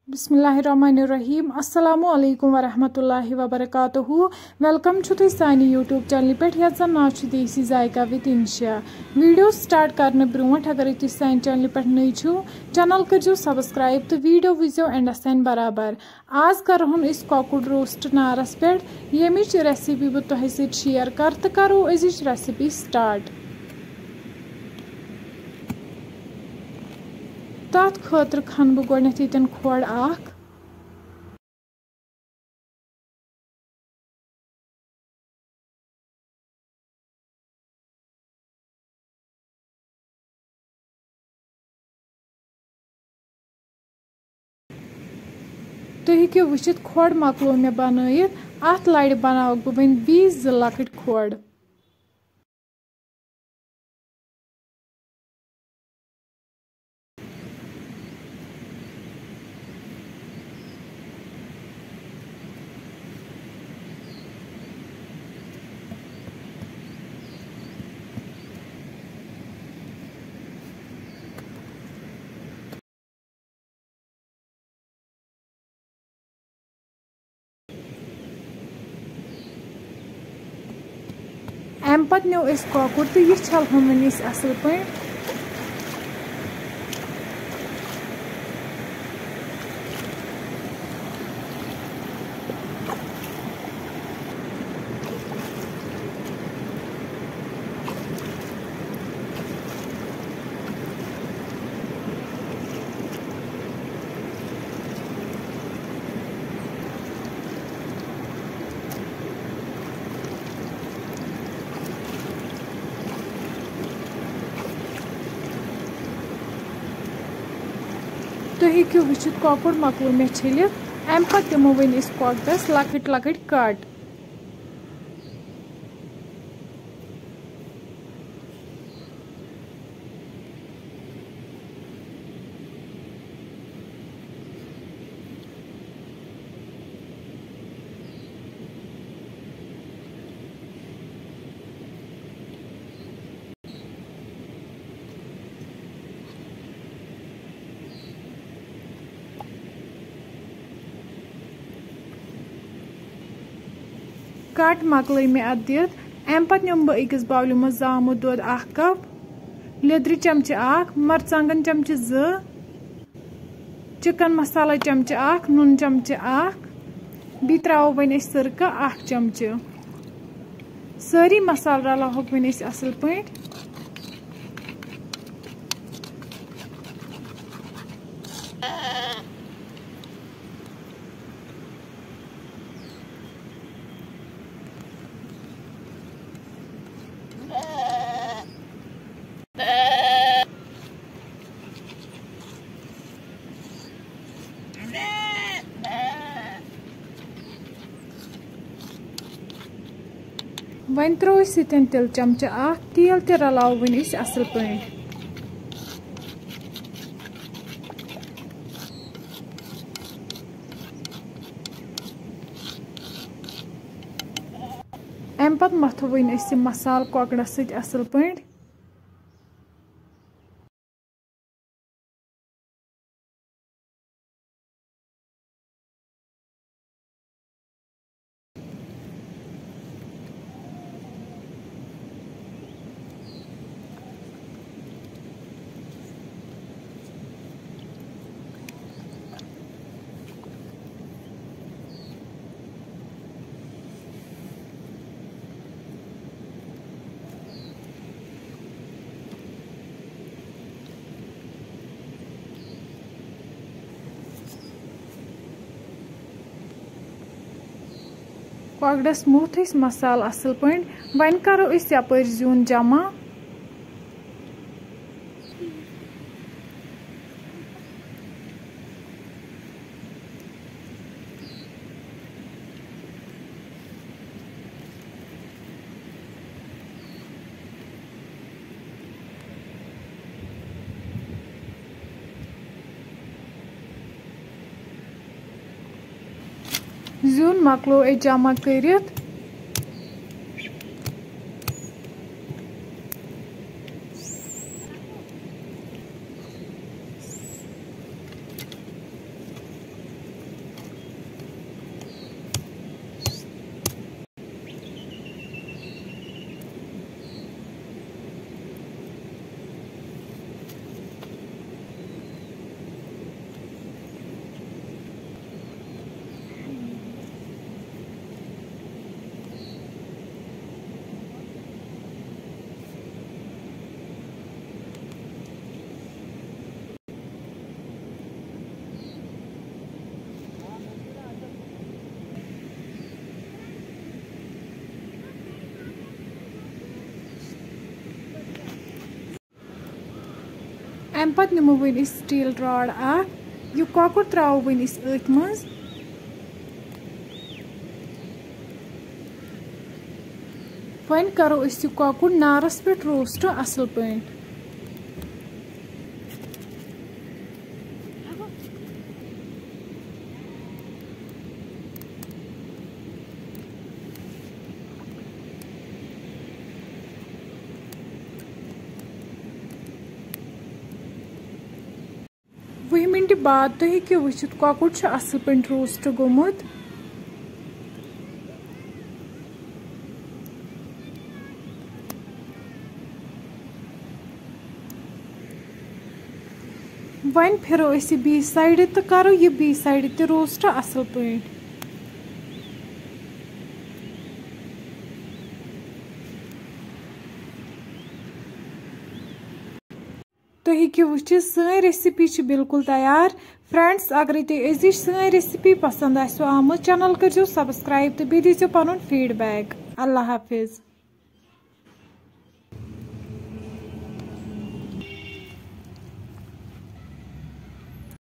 बिस्मिल्लाहिर्रहमानिर्रहीम अस्सलामु अलैकुम वरहमतुल्लाहि वबरकातुहू। वेलकम तुम सानी यूट्यूब चैनल पे यथ नाव देसी जायका विद इंशा। वीडियो स्टार्ट करने ब्रोट अगर तुम सानी चैनल पे नई छो चैनल करो सब्सक्राइब तो वीडियो वजो एंडस तन बराबर। आज करोन कॉकुड़ रोस्ट नारस पे यमिच रेसिपी बह तुह शेयर कर तो करो अजिच रेसिपी स्टार्ट। तथ खतर खन बह गोडनेथ यन खोड़ आख तुम हेको वुचित खोड़ मकलो मे बनयित। अत लड़ बनावक बह वन बीस जो लकट खोड़। अम पत नो कॉकुड़ तो यह छलहो वन असल पे। तुम हेको वुचित कॉकुड़ मकलो मे छलित। अम पत दिमो वन कॉकड़स लकट लकट कट। कट मकल मे अत दित। अम पत निम बह अकिस बाउल मज जामुत दूध 1 कप, लिद्र चमचे 1, मरचांगन चमचे 2, चिकन मसाला चमचे 1, नून चमचे 1, बी त्रो वन सिरका 1 चमचे। सारी मसाल रलाहोक वन असल पे। वन त्रो तिल चमचे 1 तेल ते रलाव वन असल पे। अम पत मथो वन मसाल कॉकड़स सत असल पे। कॉकड़स मुथ मसाल असल पे। वन करो यपर जून जमा। जून मकलो जमा करित। पत निमो वन स्टील रॉड यह कॉकुर त्रावो वन अथ मज वन करो यह कॉकुर नारस पे रोस्ट असल पे वह मिनट बाद तुम हेकु वुचित कॉकुर असल पे रोस्ट गोमुत वन फिरो बी साइड तो करो यह बी साइड ते रोस्ट असल पे तो हेकु वुचित सन रेसिपी बिल्कुल तैयार फ्रेंड्स अगर तुम अजिच सन रेसिपी पसंद आमत चैनल करो सब्सक्राइब तो बे दीजियो पनुन फीडबैक। अल्लाह हाफिज।